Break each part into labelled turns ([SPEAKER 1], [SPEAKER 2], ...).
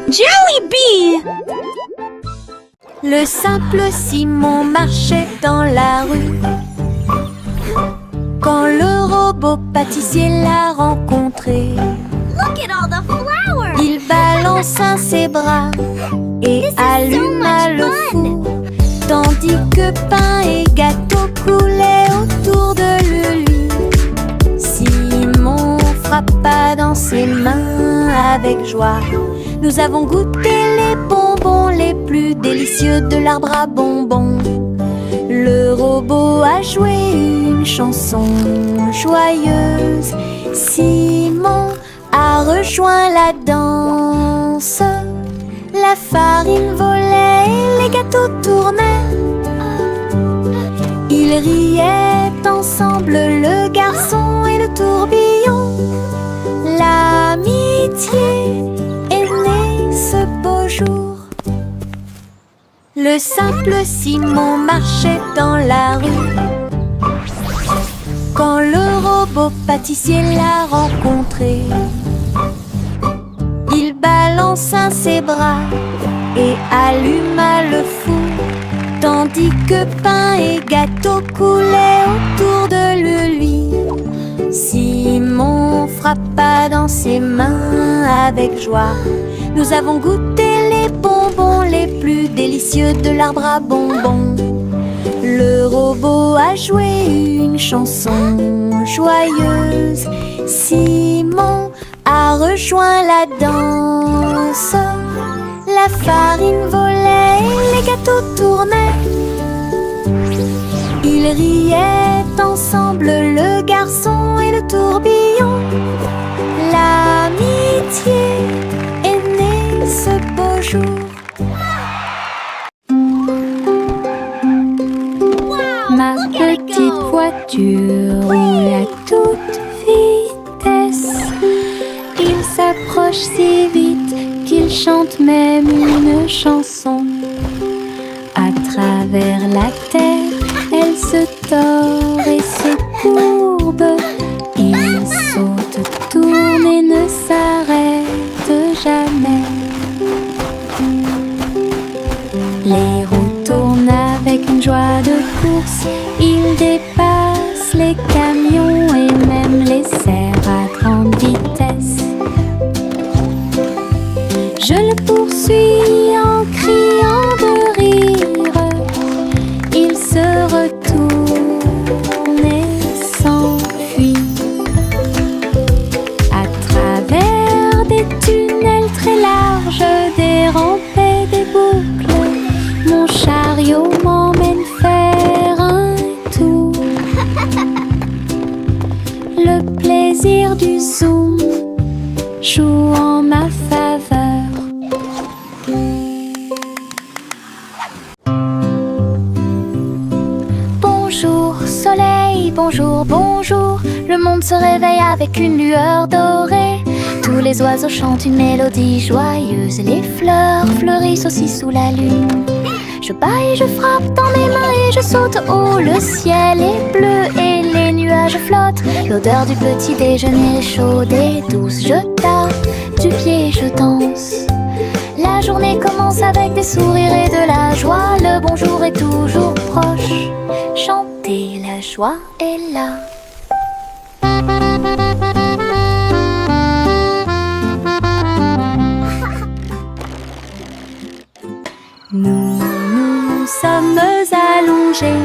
[SPEAKER 1] Jollibee!
[SPEAKER 2] Le simple Simon marchait dans la rue quand le robot pâtissier l'a rencontré.
[SPEAKER 1] Look at all the flowers!
[SPEAKER 2] Il balança ses bras et alluma le four, tandis que pain et gâteau coulaient autour de lui. Simon frappa dans ses mains avec joie. Nous avons goûté les bonbons les plus délicieux de l'arbre à bonbons. Le robot a joué une chanson joyeuse. Simon a rejoint la danse. La farine volait et les gâteaux tournaient. Ils riaient ensemble, le garçon et le tourbillon. L'amitié est née ce beau jour. Le simple Simon marchait dans la rue quand le robot pâtissier l'a rencontré. Il balança ses bras et alluma le four, tandis que pain et gâteau coulaient autour de lui. Simon frappa dans ses mains avec joie. Nous avons goûté les bonbons les plus délicieux de l'arbre à bonbons. Le robot a joué une chanson joyeuse. Simon a rejoint la danse. La farine volait et les gâteaux tournaient. Ils riaient ensemble, le garçon et le tourbillon. L'amitié est née ce beau jour. Ma petite voiture roule à toute vitesse. Il s'approche si vite qu'il chante même une chanson. À travers la terre, elle se tord et se courbe. Il saute, tourne et ne s'arrête jamais. Les roues tournent avec une joie de course. Il dépasse les camions et même les cerfs à grande vitesse. Je le poursuis en criant de rire. Il se retourne et s'enfuit. À travers des tunnels très larges, des rampes et des boucles, mon chariot m'emmène faire un tour. Le plaisir du zoom joue en ma faveur. Bonjour soleil, bonjour, bonjour. Le monde se réveille avec une lueur dorée. Tous les oiseaux chantent une mélodie joyeuse. Les fleurs fleurissent aussi sous la lune. Je bats et je frappe dans mes mains et je saute haut. Le ciel est bleu et les nuages flottent. L'odeur du petit déjeuner est chaude et douce. Je tape du pied et je danse. La journée commence avec des sourires et de la joie. Le bonjour est toujours proche. Chantez, la joie est là. Nous sommes allongés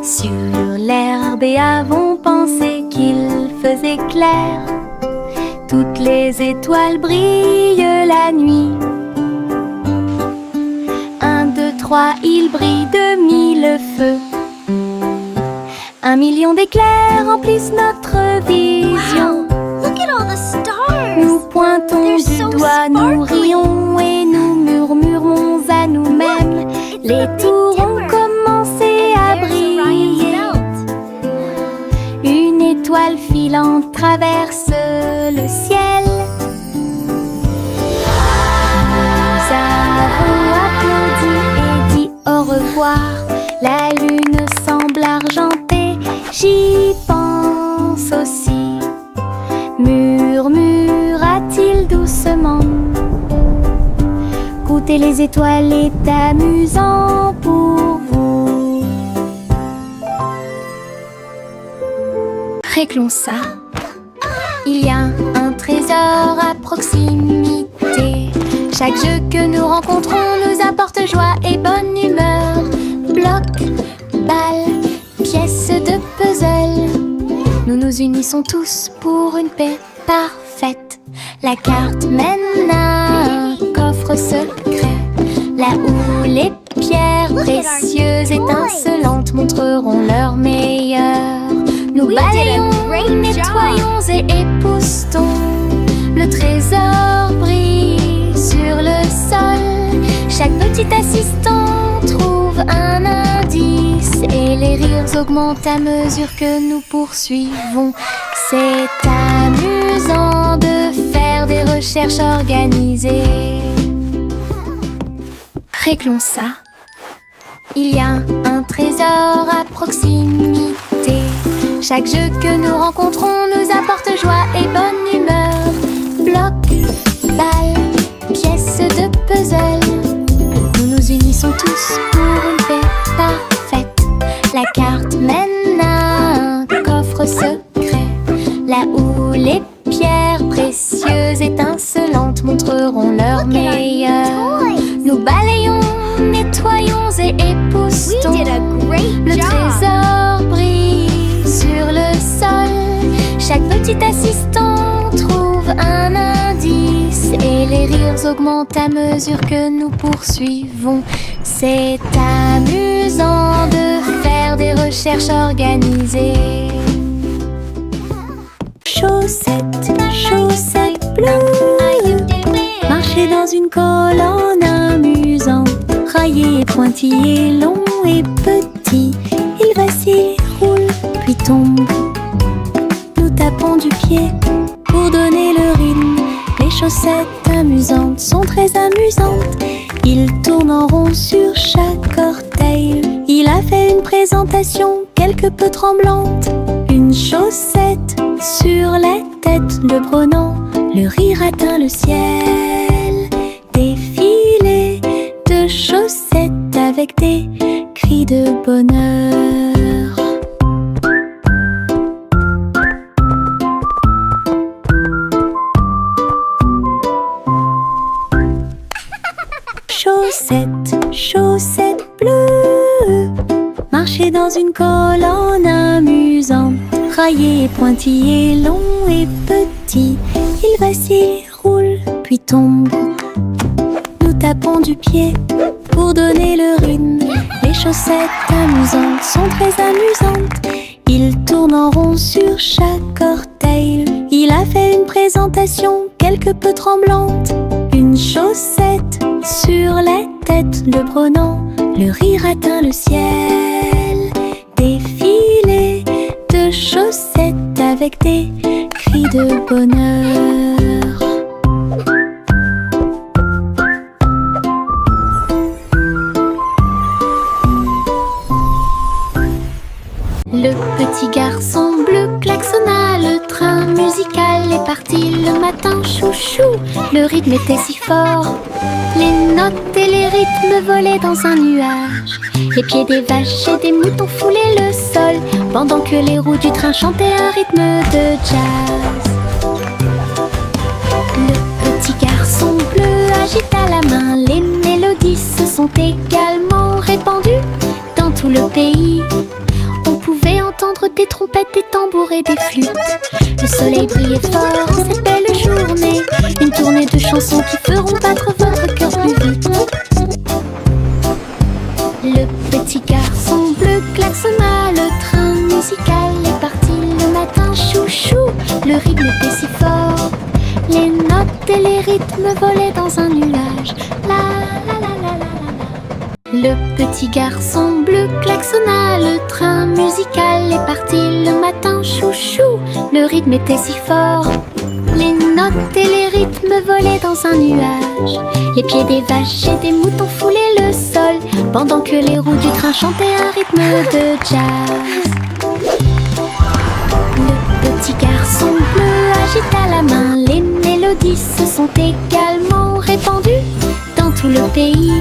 [SPEAKER 2] sur l'herbe et avons pensé qu'il faisait clair. Toutes les étoiles brillent la nuit. 1, 2, 3, il brille de 1000 feux. 1 million d'éclairs remplissent notre vision.
[SPEAKER 1] Wow, look at all the stars!
[SPEAKER 2] Nous pointons
[SPEAKER 1] They're
[SPEAKER 2] du
[SPEAKER 1] so
[SPEAKER 2] doigt, nous
[SPEAKER 1] sparkly.
[SPEAKER 2] rions et nous murmurons à nous-mêmes. Les tours ont commencé à briller. Une étoile filante traverse le ciel. Nous avons applaudi et dit au revoir. La lune semble argentée, j'y pense aussi. Murmura-t-il doucement. Compter les étoiles est amusant pour vous. Réglons ça. Il y a un trésor à proximité. Chaque jeu que nous rencontrons nous apporte joie et bonne humeur. Bloc, balle, pièces de puzzle. Nous nous unissons tous pour une paix parfaite. La carte mène à un coffre secret, là où les pierres précieuses étincelantes montreront leur meilleur. Nous balayons, nettoyons et époustons. Le trésor brille sur le sol. Chaque petit assistant trouve un indice et les rires augmentent à mesure que nous poursuivons. C'est amusant de faire des recherches organisées. Réglons ça. Il y a un trésor à proximité. Chaque jeu que nous rencontrons nous apporte joie et bonne humeur. Bloc, balle, pièces de puzzle. Nous nous unissons tous pour une paix parfaite. La carte mène à un coffre secret, là où les pierres précieuses étincelantes montreront leur meilleur. Nous balayons, nettoyons et époustons. Le trésor brille sur le sol. Chaque petit assistant trouve un indice et les rires augmentent à mesure que nous poursuivons. C'est amusant de faire des recherches organisées. Chaussettes, chaussettes bleues, marcher dans une colonne amusante. Raillé, pointillé, long et petit, il vacille, roule, puis tombe. Nous tapons du pied pour donner le rythme. Les chaussettes amusantes sont très amusantes. Il tourne en rond sur chaque orteil. Il a fait une présentation quelque peu tremblante. Une chaussette sur la tête le prenant. Le rire atteint le ciel. Défilé de chaussettes avec des cris de bonheur. Chaussettes, chaussettes bleues, marcher dans une colonne amusante. Raillé, pointillé, long et petit, il vacille, roule, puis tombe. Nous tapons du pied pour donner le rythme. Les chaussettes amusantes sont très amusantes. Il tourne en rond sur chaque orteil. Il a fait une présentation quelque peu tremblante. Une chaussette sur la tête le prenant. Le rire atteint le ciel. Défilé de chaussettes avec des cris de bonheur. Le petit garçon bleu klaxonna, le train musical est parti le matin, chouchou. Le rythme était si fort, les notes et les rythmes volaient dans un nuage. Les pieds des vaches et des moutons foulaient le sol, pendant que les roues du train chantaient un rythme de jazz. Le petit garçon bleu agita la main, les mélodies se sont également répandues dans tout le pays. On pouvait entendre des trompettes, des tambours et des flûtes. Le soleil brillait fort en cette belle journée. Une tournée de chansons qui feront battre votre cœur plus vite. Le petit garçon bleu klaxonna, le train musical est parti le matin, chouchou. Le rythme était si fort, les notes et les rythmes volaient dans un nuage. La la la la la la. Le petit garçon bleu klaxonna, le train musical est parti le matin, chouchou. Le rythme était si fort, les notes et les rythmes volaient dans un nuage. Les pieds des vaches et des moutons foulaient le sol, pendant que les roues du train chantaient un rythme de jazz. Le petit garçon bleu agita la main, les mélodies se sont également répandues dans tout tout le pays,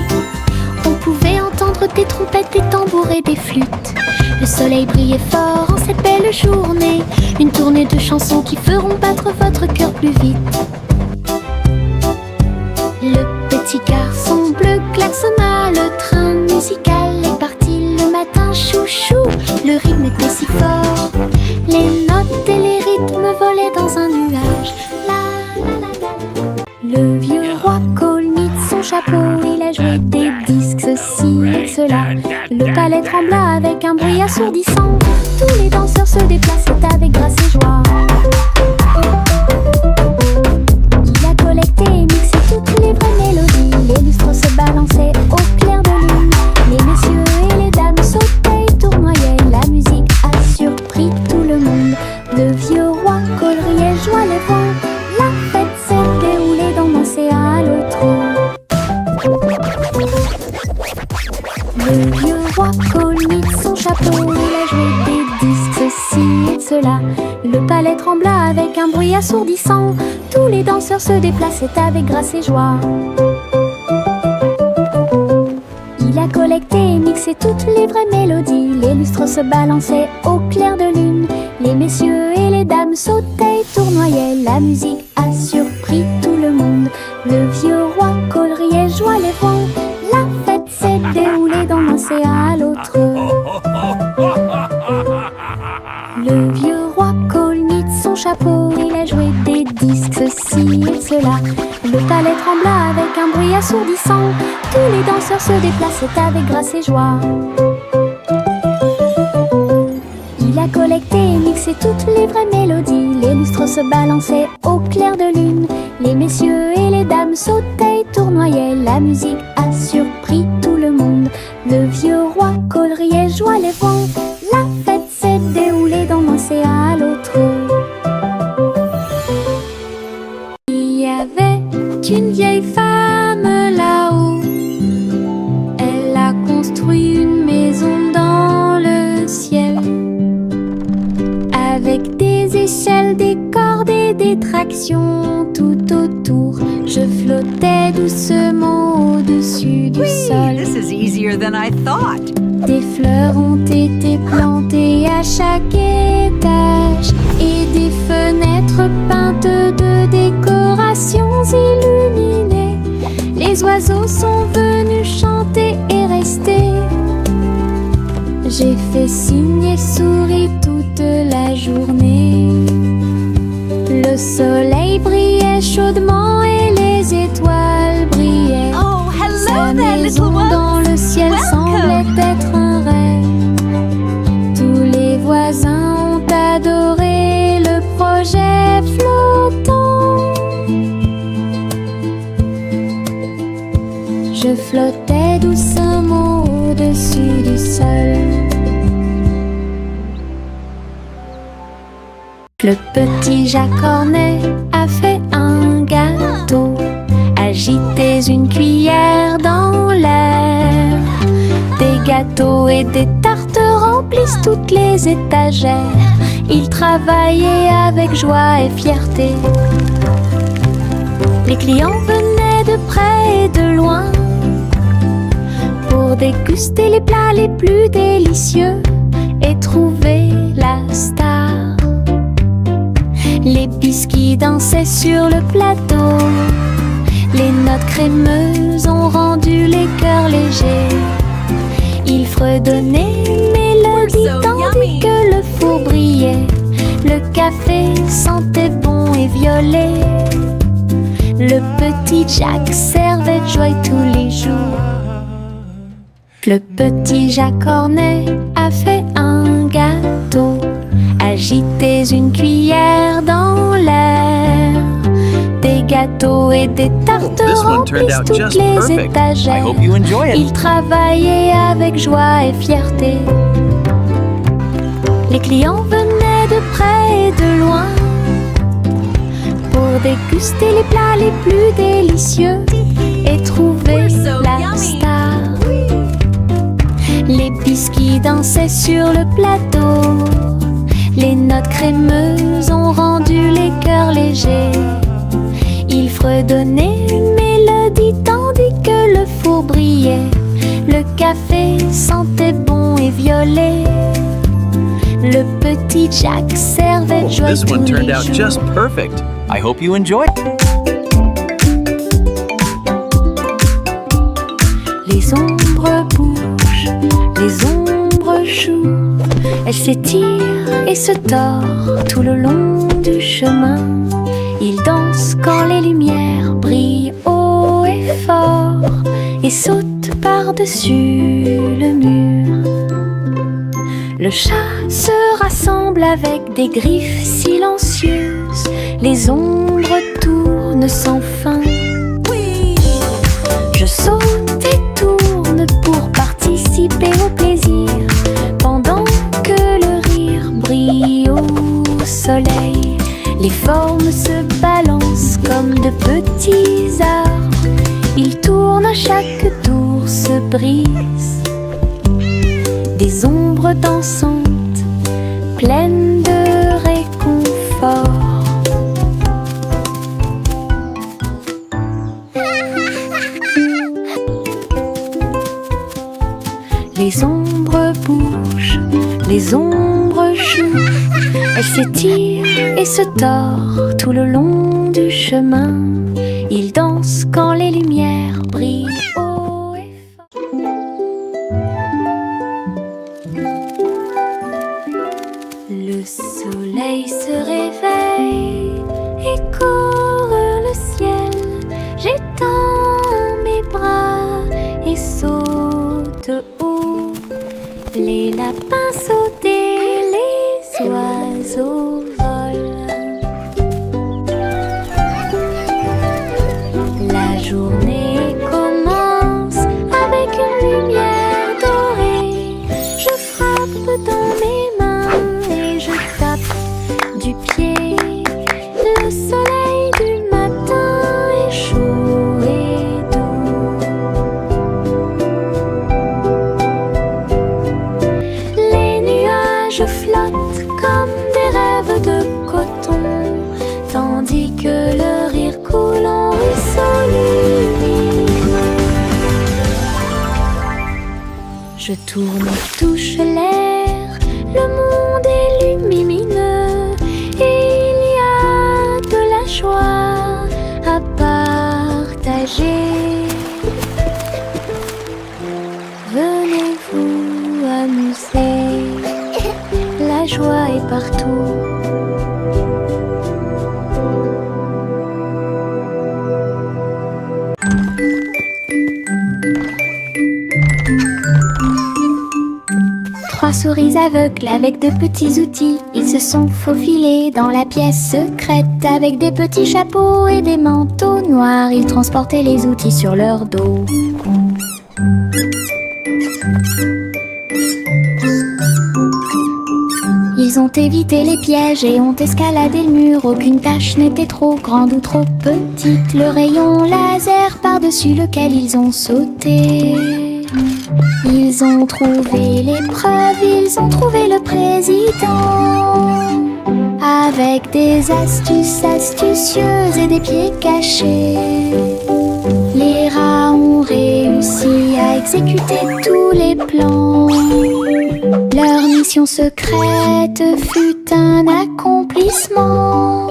[SPEAKER 2] on pouvait entendre des trompettes, des tambours et des flûtes. Le soleil brillait fort en cette belle journée, une tournée de chansons qui feront battre votre cœur plus vite. Le petit garçon bleu klaxonna, le train musical est parti le matin, chouchou. Le rythme était si fort, les notes et les rythmes volaient dans un nuage. La, la, la, la. Le vieux roi Cole mit son chapeau, il a joué des disques, ceci et cela. Le palais trembla avec un bruit assourdissant, tous les danseurs se déplaçaient avec grâce et joie. Il a collecté et mixé toutes les vraies mélodies, les lustres se balançaient au clair de lune. Les messieurs et les dames sautaient et tournoyaient, la musique a surpris tout le monde. Le vieux roi Cole riait, joie les vents, la fête s'est déroulée dans l'océan à l'autre. Le vieux roi Cole mit son chapeau, il a joué des disques, ceci et cela. Le palais trembla avec un bruit assourdissant, tous les danseurs se déplaçaient avec grâce et joie. Il a collecté et mixé toutes les vraies mélodies, les lustres se balançaient au clair de lune. Les messieurs et les dames sautaient et tournoyaient, la musique a surpris tout le monde. Le vieux roi Cole riait, joie les vents, la fête s'est déroulée d'un océan à l'autre. Le vieux roi Cole mit son chapeau, il a joué des disques, ceci et cela. Le palais trembla avec un bruit assourdissant, tous les danseurs se déplaçaient avec grâce et joie. Il a collecté et mixé toutes les vraies mélodies, les lustres se balançaient au clair de lune. Les messieurs et les dames sautaient et tournoyaient, la musique a surpris tout le monde. Le vieux roi Cole riait, joie les vents, la fête s'est déroulée d'un océan à l'autre. Il y avait une vieille femme là-haut, elle a construit une maison dans le ciel, avec des échelles, des cordes et des tractions tout autour. Je flottais doucement au-dessus du sol.
[SPEAKER 3] This is easier than I thought.
[SPEAKER 2] Des fleurs ont été plantées à chaque étage et des fenêtres peintes de décorations illuminées. Les oiseaux sont venus chanter et rester. J'ai fait signe et souri toute la journée. Le soleil brillait chaudement et les étoiles brillaient.
[SPEAKER 1] Oh,
[SPEAKER 2] Sa
[SPEAKER 1] hello there,
[SPEAKER 2] maison
[SPEAKER 1] little
[SPEAKER 2] dans
[SPEAKER 1] ones.
[SPEAKER 2] le ciel semblait être un rêve. Tous les voisins ont adoré le projet flottant. Je flottais doucement au-dessus du sol. Le petit Jacques Cornet a fait un gâteau. Agitez une cuillère dans l'air. Des gâteaux et des tartes remplissent toutes les étagères. Il travaillait avec joie et fierté. Les clients venaient de près et de loin pour déguster les plats les plus délicieux et trouver la star. Les biscuits dansaient sur le plateau, les notes crémeuses ont rendu les cœurs légers. Il fredonnait une mélodie tandis que le four brillait. Le café sentait bon et violet. Le petit Jacques servait de joie tous les jours. Le petit Jacques Cornet a fait un gâteau. Agitez une cuillère dans l'air. Des gâteaux et des tartes remplissent toutes les étagères. Il travaillait avec joie et fierté. Les clients venaient de près et de loin pour déguster les plats les plus délicieux et trouver la star. Les biscuits dansaient sur le plateau. Les notes crémeuses ont rendu les cœurs légers. Il fredonnait une mélodie tandis que le voler. Le petit Jack servait de joie
[SPEAKER 4] This
[SPEAKER 2] tous
[SPEAKER 4] one turned
[SPEAKER 2] les
[SPEAKER 4] out
[SPEAKER 2] jours.
[SPEAKER 4] just perfect. I hope you enjoy it.
[SPEAKER 2] Les ombres bougent, les ombres jouent. Elles s'étirent et se tordent tout le long du chemin. Ils dansent quand les lumières brillent haut et fort et sautent par-dessus le mur. Le chat se rassemble avec des griffes silencieuses. Les ombres tournent sans fin. Je saute et tourne pour participer au plaisir, pendant que le rire brille au soleil. Les formes se balancent comme de petits arbres. Ils tournent à chaque tour, se brisent. Des ombres dansantes, pleines de réconfort. Les ombres bougent, les ombres jouent. Elles s'étirent et se tordent tout le long du chemin. Ils dansent quand les lumières brillent haut et fort. Le soleil se réveille et court le ciel. J'étends mes bras et saute haut. Les lapins sautent et les oiseaux volent. La journée commence avec une lumière dorée. Je frappe dans mes mains et je tape du pied. Le soleil du matin est chaud et doux. Les nuages flottent comme des rêves de coton, tandis que le rire coule en ruisseau lumineux. Je tourne et touche l'air, le monde est lumineux, et il y a de la joie à partager. Venez vous amuser, la joie est partout. Trois souris aveugles avec de petits outils. Ils se sont faufilés dans la pièce secrète. Avec des petits chapeaux et des manteaux noirs, ils transportaient les outils sur leur dos. Ils ont évité les pièges et ont escaladé le mur. Aucune tâche n'était trop grande ou trop petite. Le rayon laser par-dessus lequel ils ont sauté. Ils ont trouvé l'épreuve, ils ont trouvé le président. Avec des astuces astucieuses et des pieds cachés, les rats ont réussi à exécuter tous les plans. Leur mission secrète fut un accomplissement.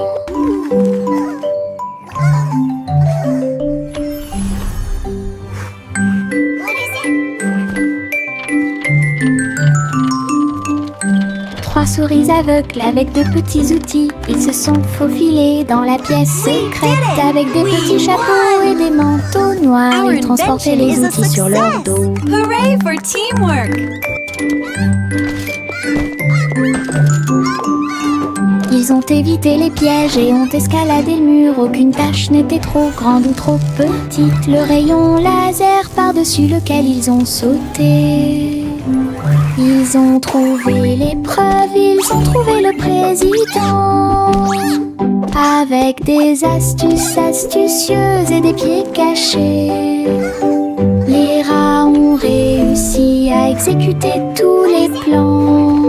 [SPEAKER 2] Trois souris aveugles avec de petits outils. Ils se sont faufilés dans la pièce secrète. Avec des petits chapeaux et des manteaux noirs, ils transportaient les outils sur leur dos.
[SPEAKER 3] Hooray for teamwork!
[SPEAKER 2] Ils ont évité les pièges et ont escaladé le mur. Aucune tâche n'était trop grande ou trop petite. Le rayon laser par-dessus lequel ils ont sauté. Ils ont trouvé l'épreuve, ils ont trouvé le président. Avec des astuces astucieuses et des pieds cachés, les rats ont réussi à exécuter tous les plans.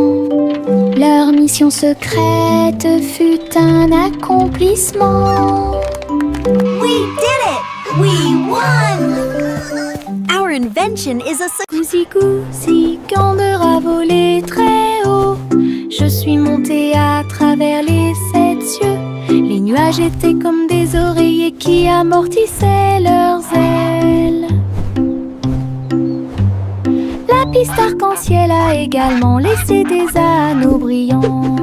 [SPEAKER 2] Leur mission secrète fut un accomplissement.
[SPEAKER 1] We did it! We won!
[SPEAKER 3] Our
[SPEAKER 1] invention is a
[SPEAKER 2] Cousi cousi, quand de rat volé très haut, je suis montée à travers les 7 cieux. Les nuages étaient comme des oreillers qui amortissaient leurs ailes. La piste arc-en-ciel a également laissé des anneaux brillants.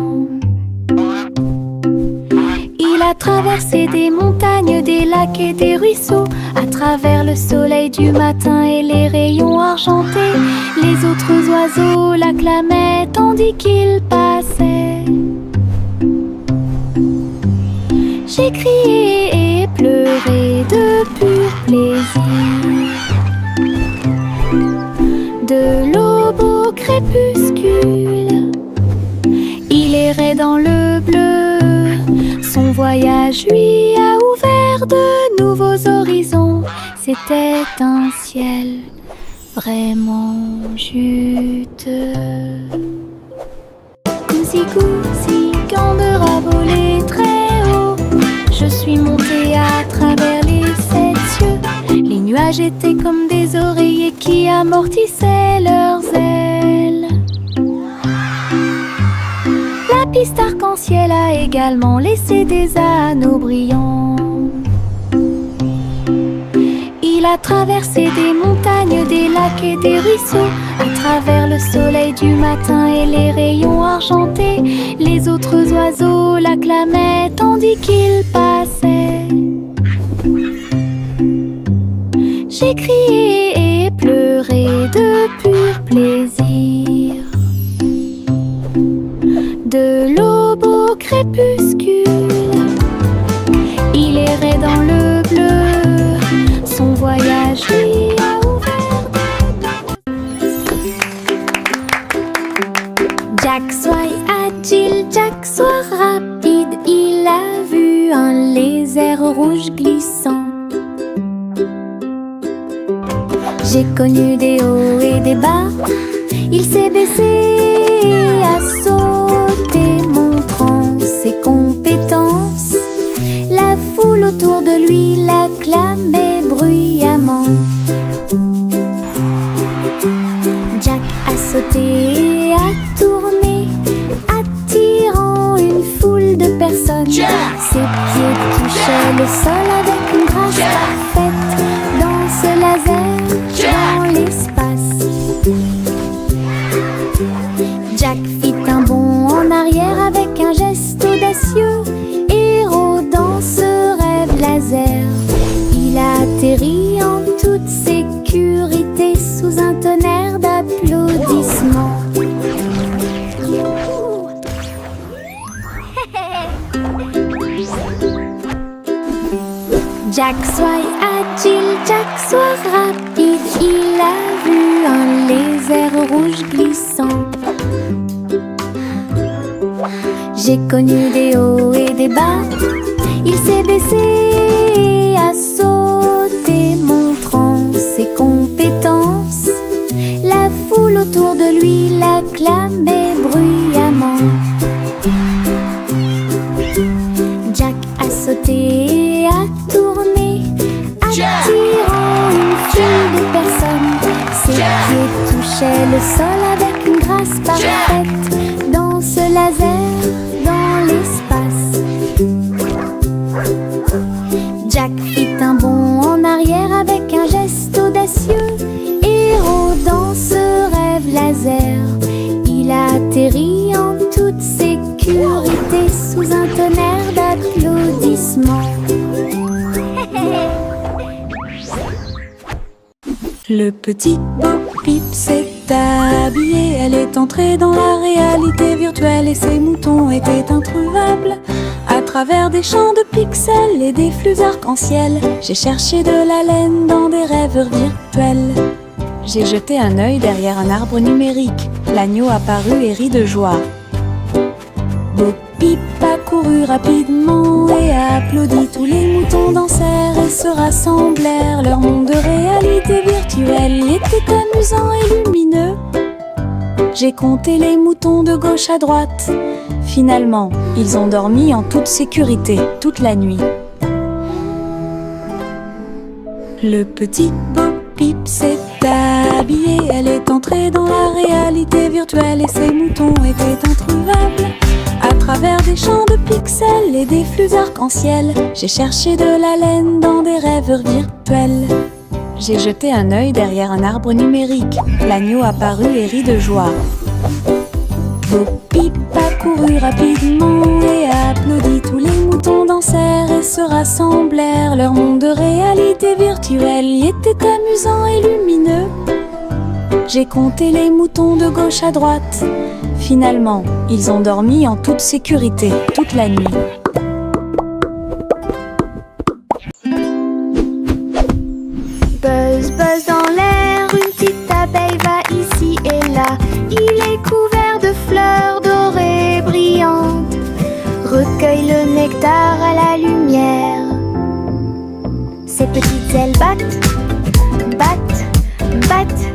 [SPEAKER 2] Il a traversé des montagnes, des lacs et des ruisseaux, à travers le soleil du matin et les rayons argentés. Les autres oiseaux l'acclamaient tandis qu'il passait. J'ai crié et pleuré de pur plaisir. De l'aube au crépuscule, il errait dans le bleu. Son voyage lui a ouvert de nouveaux horizons. C'était un ciel vraiment juteux. Cousi cousi, quand de rat volé très haut, je suis montée à travers les 7 cieux. Les nuages étaient comme des oreillers qui amortissaient leurs ailes. La piste arc-en-ciel a également laissé des anneaux brillants. Il a traversé des montagnes, des lacs et des ruisseaux, à travers le soleil du matin et les rayons argentés. Les autres oiseaux l'acclamaient tandis qu'il passait. J'ai crié et pleuré de pur plaisir. De l'aube au crépuscule, il errait dans le bleu. Son voyage lui a ouvert. Jack soit agile, Jack soit rapide. Il a vu un lézard rouge glissant. J'ai connu des hauts et des bas. Il s'est baissé à sauter, montrant ses compétences. La foule autour de lui l'acclamait bruyamment. Jack a sauté et a tourné, attirant une foule de personnes. Ses pieds touchaient le sol avec une grâce parfaite. Danse laser dans l'espace. Jack fit un bond en arrière avec un geste audacieux. Héros dans ce rêve laser, il a atterri en toute sécurité sous un tonnerre d'applaudissements. Jack soit agile, Jack soit rapide. Il a vu un lézard rouge glissant. J'ai connu des hauts et des bas. Il s'est baissé à sauter, montrant ses compétences. La foule autour de lui l'acclamait bruyamment. Jack a sauté et a tourné, attirant une foule de personnes. Ses pieds touchaient le sol avec une grâce parfaite. Danse laser dans l'espace. Jack fit un bond en arrière avec un geste audacieux. Héros dans ce rêve laser, il a atterri en toute sécurité sous un tonnerre d'applaudissements.
[SPEAKER 3] Le petit Bo Peep s'est habillé. Elle est entrée dans la réalité virtuelle et ses moutons étaient introuvables. À travers des champs de pixels et des flux arc-en-ciel, j'ai cherché de la laine dans des rêveurs virtuels. J'ai jeté un œil derrière un arbre numérique. L'agneau apparut et rit de joie. Bo Peep a couru rapidement et a applaudi. Tous les moutons dansèrent et se rassemblèrent. Leur monde de réalité virtuelle était amusant et lumineux. J'ai compté les moutons de gauche à droite. Finalement, ils ont dormi en toute sécurité toute la nuit. Le petit Bo Peep s'est habillée, elle est entrée dans la réalité virtuelle et ses moutons étaient introuvables. À travers des champs de pixels et des flux arc-en-ciel, j'ai cherché de la laine dans des rêveurs virtuels. J'ai jeté un œil derrière un arbre numérique. L'agneau apparut et rit de joie. Bo Peep a couru rapidement et a applaudi. Tous les moutons dansèrent et se rassemblèrent. Leur monde de réalité virtuelle y était amusant et lumineux. J'ai compté les moutons de gauche à droite. Finalement, ils ont dormi en toute sécurité toute la nuit.
[SPEAKER 2] Buzz, buzz dans l'air, une petite abeille va ici et là. Il est couvert de fleurs dorées brillantes. Recueille le nectar à la lumière. Ses petites ailes battent, battent, battent,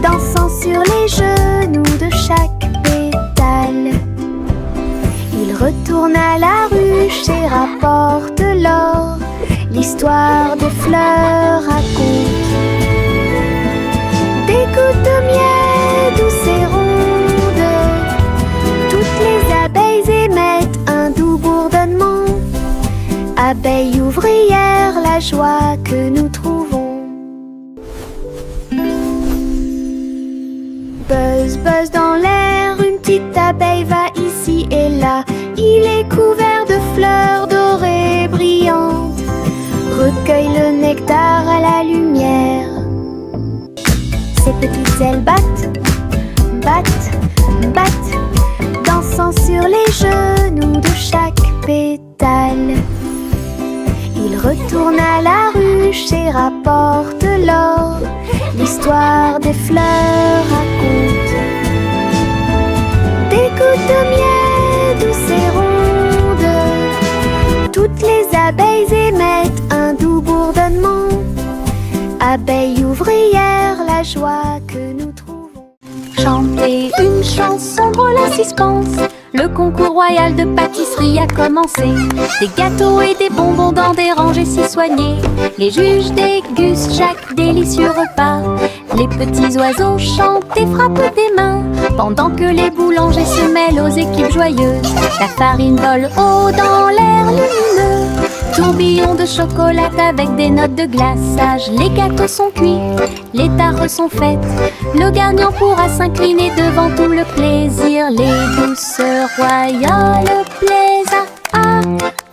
[SPEAKER 2] dansant sur les genoux de chaque pétale. Il retourne à la ruche et rapporte l'or. L'histoire des fleurs raconte des gouttes de miel douces et rondes. Toutes les abeilles émettent un doux bourdonnement. Abeilles ouvrières, la joie que nous trouvons. Buzz, buzz dans l'air, une petite abeille va ici et là. Il est couvert de fleurs dorées brillantes. Recueille le nectar à la lumière. Ses petites ailes battent, battent, battent, dansant sur les genoux de chaque pétale. Il retourne à la ruche et rapporte l'or. L'histoire des fleurs raconte des gouttes de miel douces et rondes. Toutes les abeilles émettent un doux bourdonnement. Abeilles ouvrières, la joie que nous trouvons.
[SPEAKER 3] Chanter une chanson drôle à suspense. Le concours royal de pâtisserie a commencé. Des gâteaux et des bonbons dans des rangées si soignées. Les juges dégustent chaque délicieux repas. Les petits oiseaux chantent et frappent des mains, pendant que les boulangers se mêlent aux équipes joyeuses. La farine vole haut dans l'air lumineux. Tourbillon de chocolat avec des notes de glaçage. Les gâteaux sont cuits, les tares sont faites. Le gagnant pourra s'incliner devant tout le plaisir. Les douceurs royales plaisent à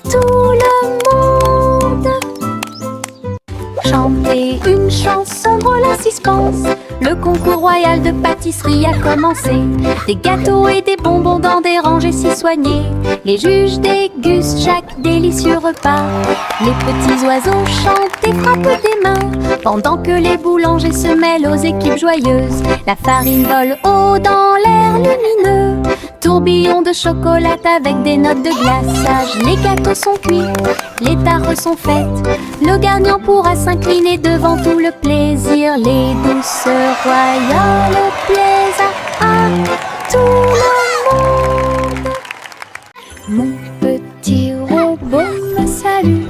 [SPEAKER 3] tout le monde. Chanter une chanson drôle à suspense. Le concours royal de pâtisserie a commencé. Des gâteaux et des bonbons dans des rangées si soignées. Les juges dégustent chaque délicieux repas. Les petits oiseaux chantent et frappent des mains, pendant que les boulangers se mêlent aux équipes joyeuses. La farine vole haut dans l'air lumineux. Tourbillon de chocolat avec des notes de glaçage. Les gâteaux sont cuits, les tares sont faites. Le gagnant pourra s'incliner devant tout le plaisir. Les douceurs royales plaisent à tout le monde. Mon petit robot me salue.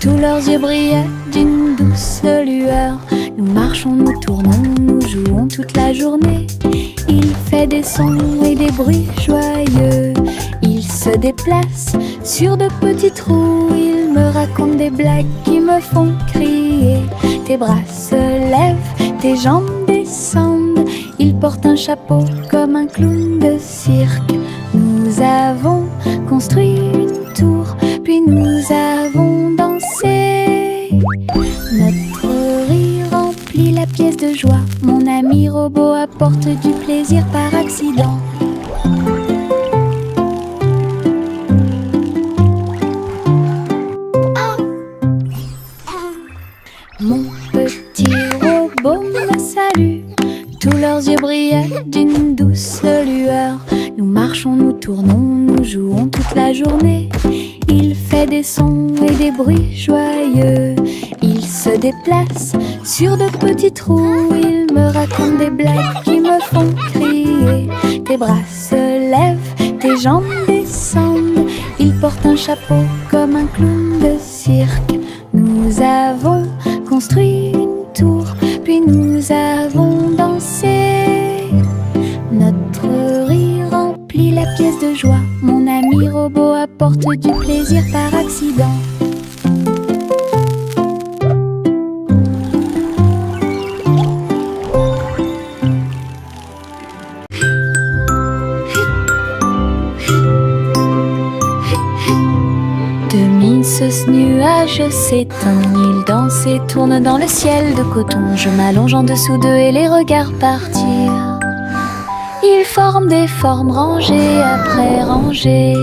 [SPEAKER 3] Tous leurs yeux brillaient d'une douce lueur. Nous marchons, nous tournons, nous jouons toute la journée. Il fait des sons et des bruits joyeux. Il se déplace sur de petits trous. Il me raconte des blagues qui me font crier. Tes bras se lèvent, tes jambes descendent. Il porte un chapeau comme un clown de cirque. Nous avons construit une tour, puis nous avons dansé. Notre rire remplit la pièce de joie. Mon ami robot apporte du plaisir par accident. Mon petit robot me salue. Tous leurs yeux brillaient d'une douce lueur. Nous marchons, nous tournons, nous jouons toute la journée. Il fait des sons et des bruits joyeux. Il se déplace sur de petits trous. Il me raconte des blagues qui me font crier. Tes bras se lèvent, tes jambes descendent. Il porte un chapeau comme un clown de cirque. Nous avons construit une tour, puis nous avons de joie. Mon ami robot apporte du plaisir par accident. Ce nuage s'éteint, il danse et tourne dans le ciel de coton. Je m'allonge en dessous d'eux et les regarde partir. Ils forment des formes rangées après rangées.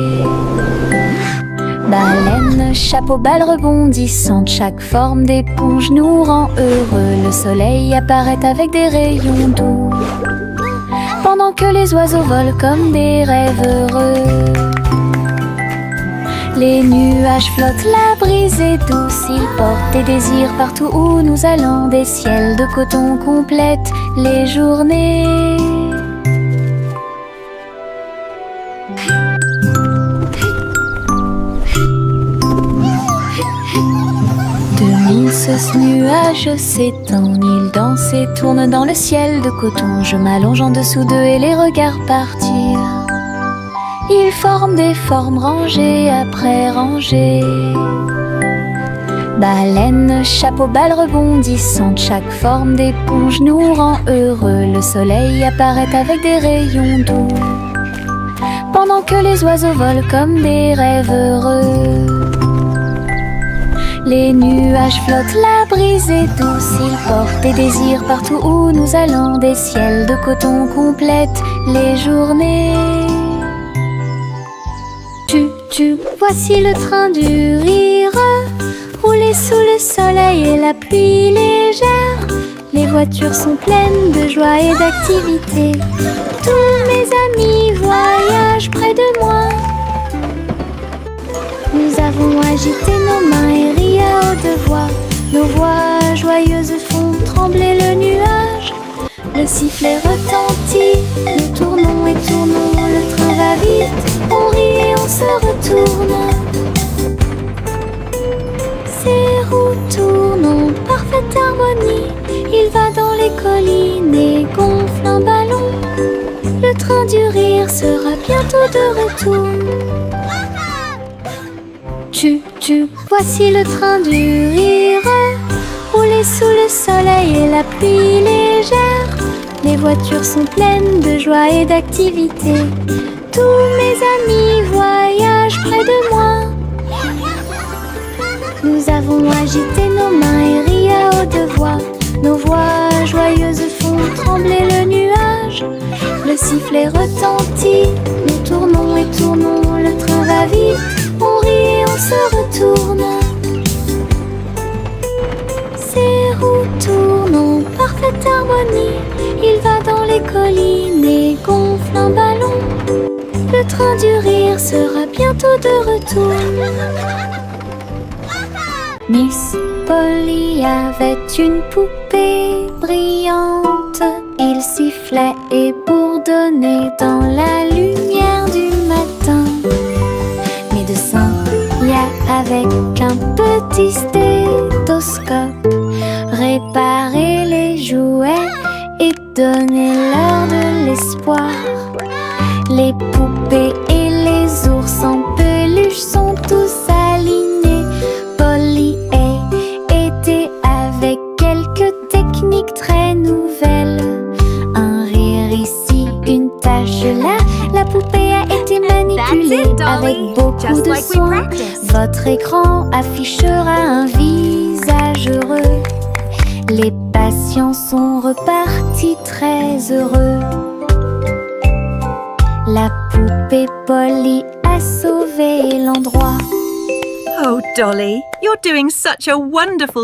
[SPEAKER 3] Baleine, chapeau, balle rebondissante, chaque forme d'éponge nous rend heureux. Le soleil apparaît avec des rayons doux, pendant que les oiseaux volent comme des rêves heureux. Les nuages flottent, la brise est douce, ils portent des désirs partout où nous allons. Des ciels de coton complètent les journées. Ce nuage s'étend, il danse et tourne dans le ciel de coton. Je m'allonge en dessous d'eux et les regarde partir. Ils forment des formes rangées après rangées. Baleine, chapeau, balle rebondissante, chaque forme d'éponge nous rend heureux. Le soleil apparaît avec des rayons doux, pendant que les oiseaux volent comme des rêves heureux. Les nuages flottent, la brise est douce, ils portent des désirs partout où nous allons. Des ciels de coton complètent les journées. Voici le train du rire, rouler sous le soleil et la pluie légère. Les voitures sont pleines de joie et d'activité. Tous mes amis voyagent près de moi. Nous avons agité nos mains et ri à haute voix. Nos voix joyeuses font trembler le nuage. Le sifflet retentit, nous tournons et tournons. Le train va vite, on rit et on se retourne. Ces roues tournent en parfaite harmonie. Il va dans les collines et gonfle un ballon. Le train du rire sera bientôt de retour. Voici le train du rire, rouler sous le soleil et la pluie légère. Les voitures sont pleines de joie et d'activité. Tous mes amis voyagent près de moi. Nous avons agité nos mains et ri à haute voix. Nos voix joyeuses font trembler le nuage. Le sifflet retentit, nous tournons et tournons. Le train va vite, on rit et on se retourne. Ces roues tournent en parfaite harmonie. Il va dans les collines et gonfle un ballon. Le train du rire sera bientôt de retour. Miss Polly avait une poupée brillante. Il sifflait et bourdonnait dans la lumière du matin. Médecin, avec un petit stéthoscope, réparer les jouets et donner-leur de l'espoir. Les poupées et les ours en peluche sont tous alignés. Polly était avec quelques techniques très nouvelles. Un rire ici, une tache là. La poupée a été manipulée avec beaucoup de soin. Votre écran affichera un visage heureux. Les patients sont repartis très heureux. La poupée Polly a sauvé l'endroit.
[SPEAKER 5] Oh, Dolly, you're doing such a wonderful